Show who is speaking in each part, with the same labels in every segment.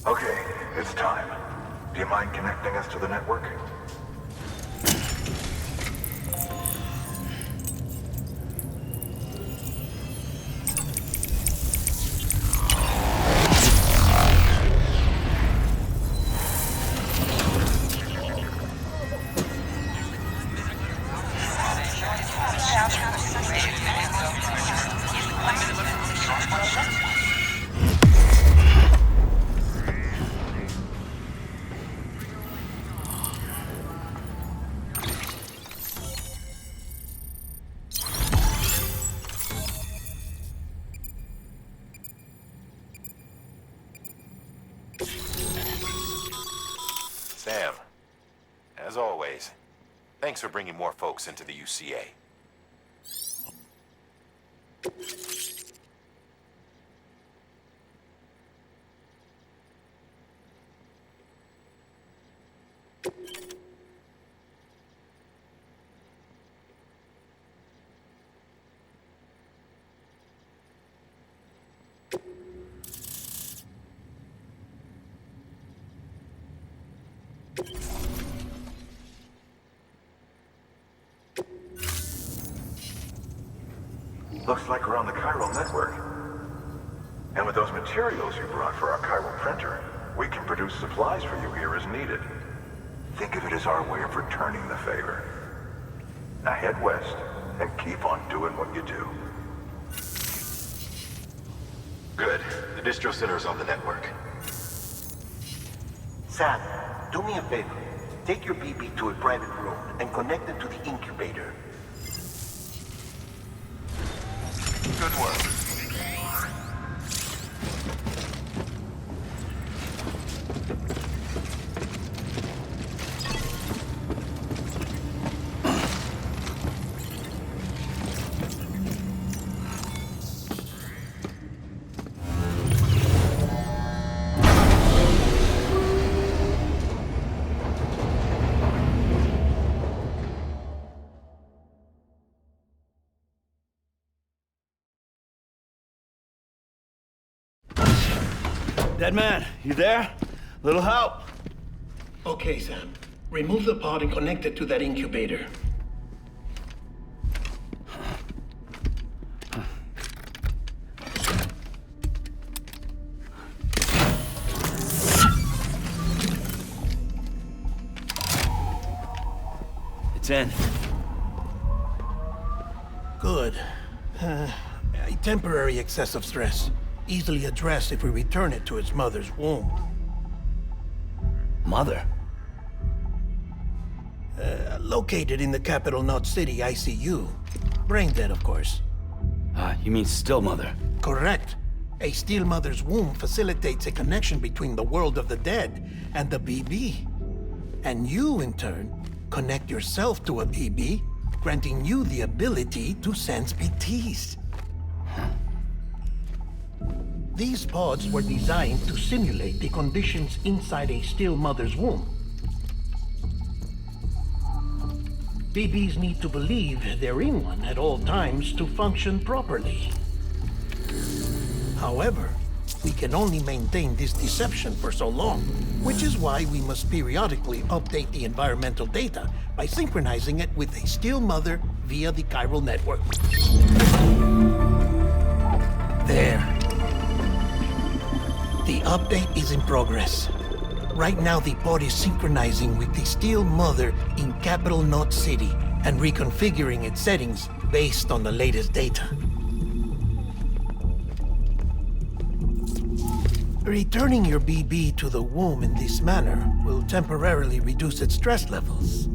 Speaker 1: Okay, it's time. Do you mind connecting us to the network?
Speaker 2: Sam, as always, thanks for bringing more folks into the UCA.
Speaker 1: Looks like we're on the chiral network. And with those materials you brought for our chiral printer, we can produce supplies for you here as needed. Think of it as our way of returning the favor. Now head west and keep on doing what you do.
Speaker 2: Good. The distro center is on the network.
Speaker 3: Sam, do me a favor. Take your BB to a private room and connect it to the incubator.
Speaker 2: Good work.
Speaker 4: Dead man, you there? Little help?
Speaker 3: Okay, Sam. Remove the pod and connect it to that incubator.
Speaker 4: It's in.
Speaker 3: Good. A temporary excessive stress. Easily addressed if we return it to its mother's womb.
Speaker 4: Mother?
Speaker 3: Located in the capital Knot City ICU. Brain dead, of course.
Speaker 4: You mean still mother?
Speaker 3: Correct. A still mother's womb facilitates a connection between the world of the dead and the BB. And you, in turn, connect yourself to a BB, granting you the ability to sense BTs. These pods were designed to simulate the conditions inside a still mother's womb. BBs need to believe they're in one at all times to function properly. However, we can only maintain this deception for so long, which is why we must periodically update the environmental data by synchronizing it with a still mother via the chiral network. There. The update is in progress. Right now, the pod is synchronizing with the still mother in capital Knot City and reconfiguring its settings based on the latest data. Returning your BB to the womb in this manner will temporarily reduce its stress levels.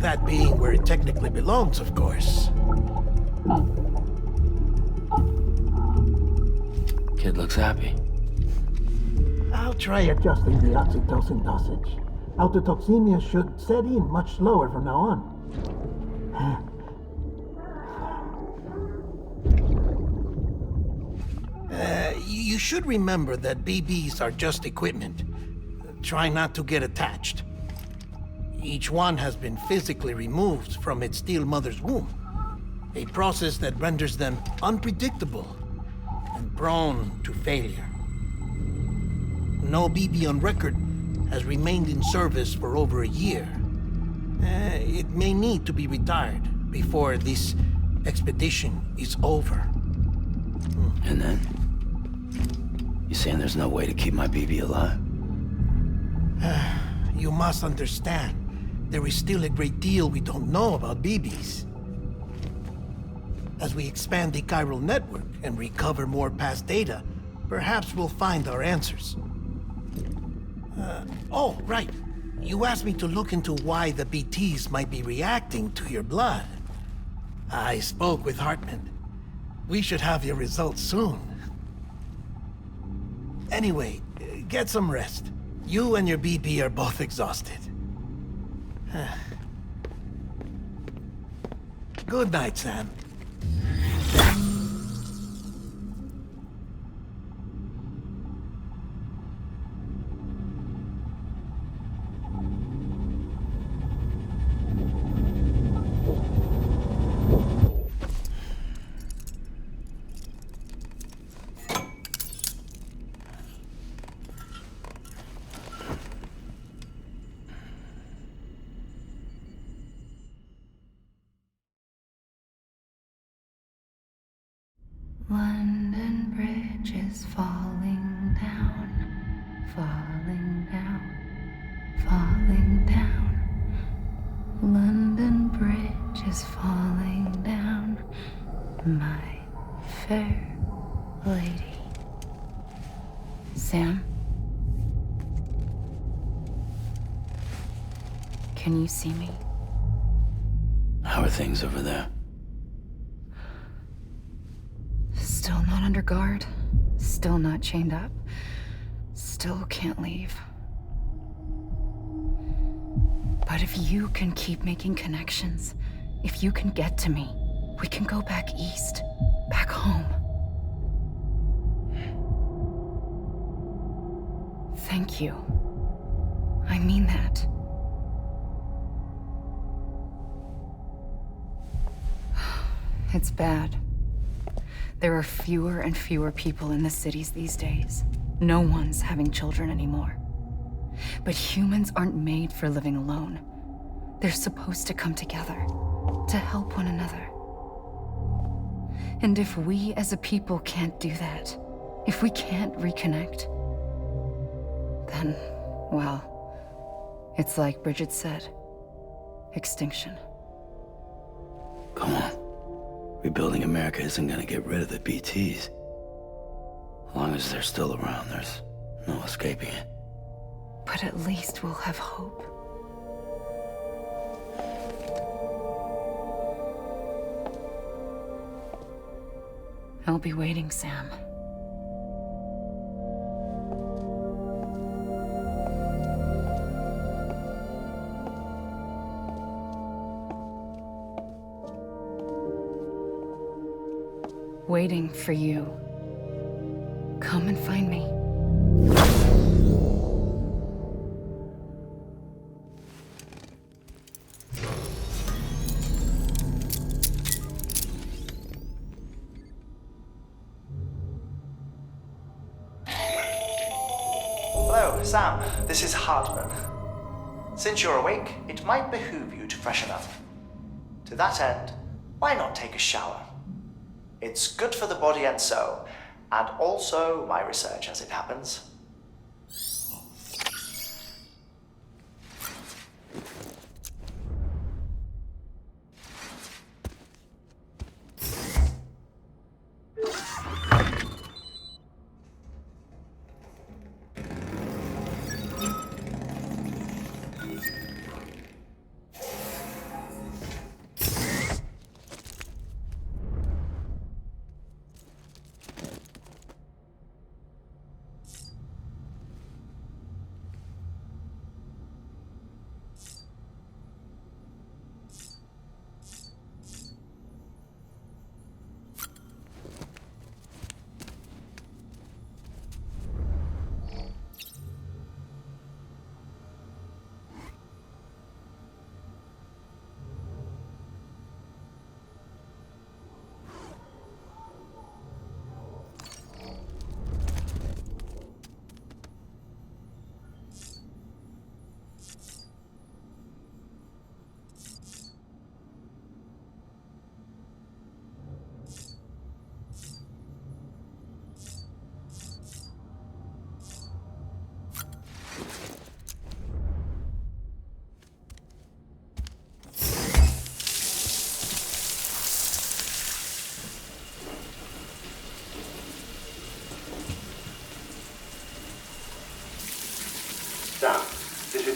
Speaker 3: That being where it technically belongs, of course.
Speaker 4: Kid looks happy.
Speaker 3: I'll try adjusting the oxytocin dosage. Autotoxemia should set in much slower from now on. You should remember that BBs are just equipment. Try not to get attached. Each one has been physically removed from its still mother's womb. A process that renders them unpredictable and prone to failure. no BB on record has remained in service for over a year. It may need to be retired before this expedition is over.
Speaker 4: And then? You saying there's no way to keep my BB alive?
Speaker 3: You must understand, there is still a great deal we don't know about BBs. As we expand the chiral network and recover more past data, perhaps we'll find our answers. Oh, right. You asked me to look into why the BTs might be reacting to your blood. I spoke with Hartman. We should have your results soon. Anyway, get some rest. You and your BB are both exhausted. Good night, Sam.
Speaker 5: London Bridge is falling down, falling down, falling down. London Bridge is falling down, my fair lady. Sam? Can you see me?
Speaker 4: How are things over there?
Speaker 5: Still not under guard, still not chained up, still can't leave. But if you can keep making connections, if you can get to me, we can go back east, back home. Thank you. I mean that. It's bad. There are fewer and fewer people in the cities these days. No one's having children anymore. But humans aren't made for living alone. They're supposed to come together, to help one another. And if we as a people can't do that, if we can't reconnect, then, well, it's like Bridget said, extinction.
Speaker 4: Come on. Rebuilding America isn't gonna get rid of the BTs. As long as they're still around, there's no escaping it.
Speaker 5: But at least we'll have hope. I'll be waiting, Sam. Waiting for you. Come and find me.
Speaker 6: Hello, Sam. This is Hartman. Since you're awake, it might behoove you to freshen up. To that end, why not take a shower? It's good for the body and soul, and also my research as it happens.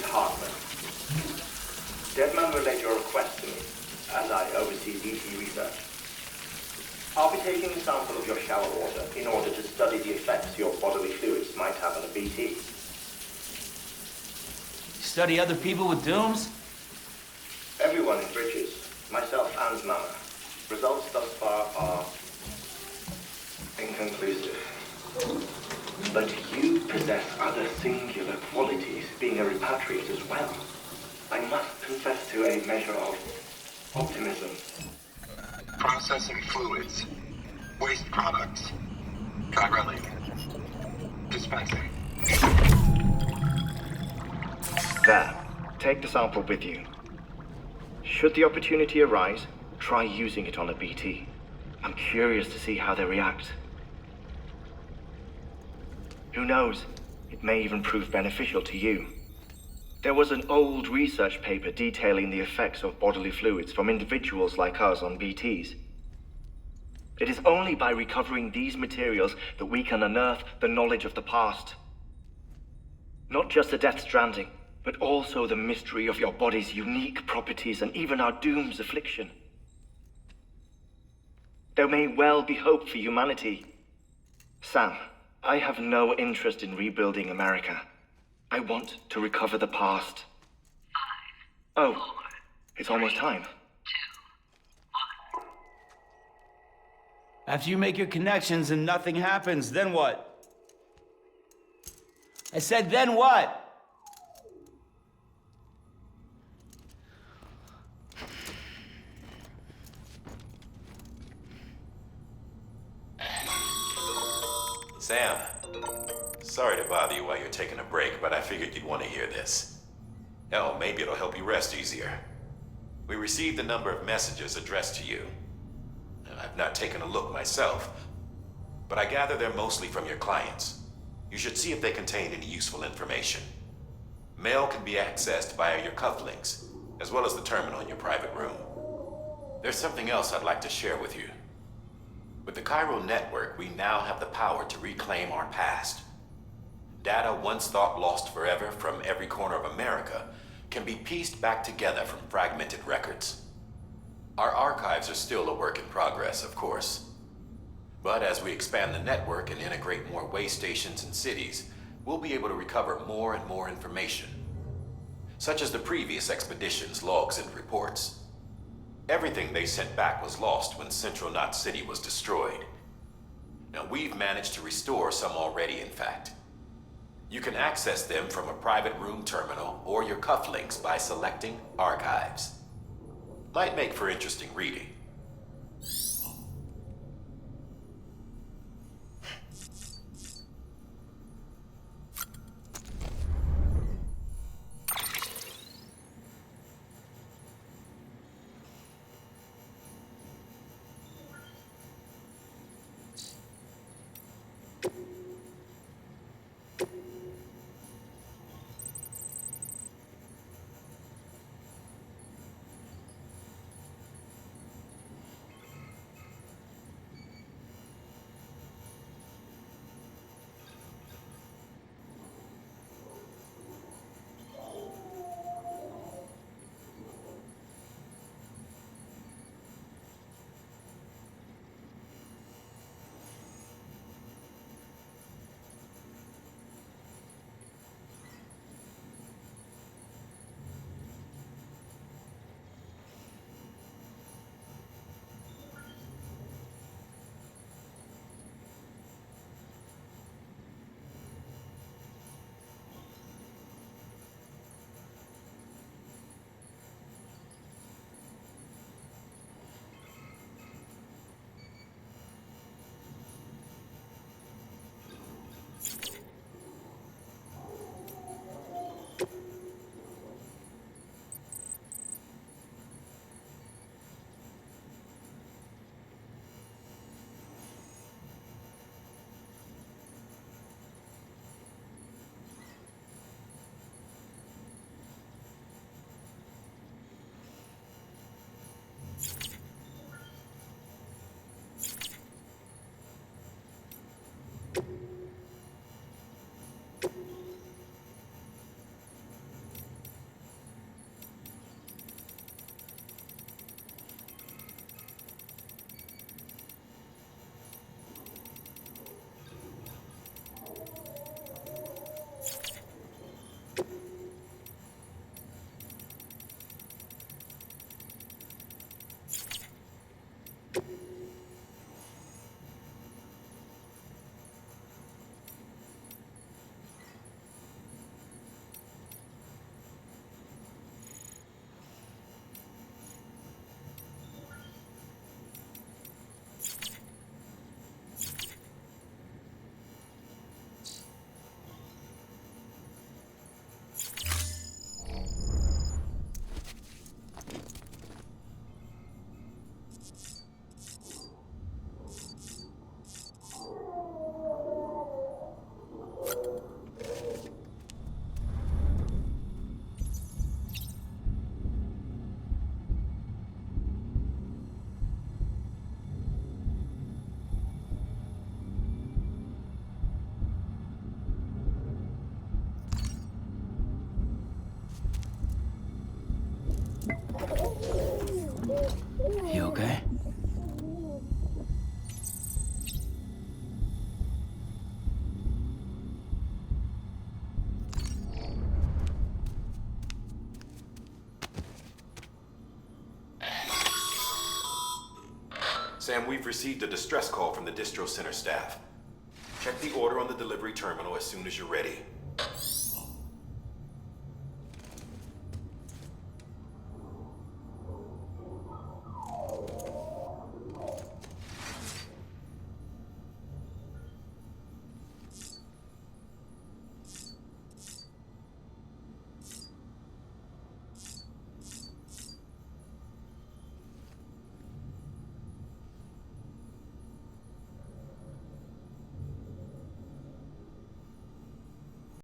Speaker 7: Hartman. Deadman relayed your request to me, as I oversee BT research. I'll be taking a sample of your shower water in order to study the effects your bodily fluids might have on a BT.
Speaker 8: Study other people with dooms?
Speaker 7: Everyone in Bridges, myself and Mama. Results thus far are inconclusive. But you possess other singular qualities, being a repatriate as well. I must confess to a measure of optimism.
Speaker 1: Processing fluids. Waste products. Chirelli. Dispensing.
Speaker 7: There. Take the sample with you. Should the opportunity arise, try using it on a BT. I'm curious to see how they react. Who knows? It may even prove beneficial to you. There was an old research paper detailing the effects of bodily fluids from individuals like us on BTs. It is only by recovering these materials that we can unearth the knowledge of the past. Not just the Death Stranding, but also the mystery of your body's unique properties and even our doom's affliction. There may well be hope for humanity. Sam, I have no interest in rebuilding America. I want to recover the past. 5, oh, 4, it's almost time.
Speaker 8: 2, 1. After you make your connections and nothing happens, then what? I said, then what?
Speaker 2: Sam, sorry to bother you while you're taking a break, but I figured you'd want to hear this. Hell, maybe it'll help you rest easier. We received a number of messages addressed to you. I've not taken a look myself, but I gather they're mostly from your clients. You should see if they contain any useful information. Mail can be accessed via your cufflinks, as well as the terminal in your private room. There's something else I'd like to share with you. With the Chiral Network, we now have the power to reclaim our past. Data once thought lost forever from every corner of America can be pieced back together from fragmented records. Our archives are still a work in progress, of course. But as we expand the network and integrate more way stations and cities, we'll be able to recover more and more information, such as the previous expedition's logs and reports. Everything they sent back was lost when Central Knot City was destroyed. Now, we've managed to restore some already, in fact. You can access them from a private room terminal or your cufflinks by selecting Archives. Might make for interesting reading.
Speaker 4: You okay?
Speaker 2: Sam, we've received a distress call from the distro center staff. Check the order on the delivery terminal as soon as you're ready.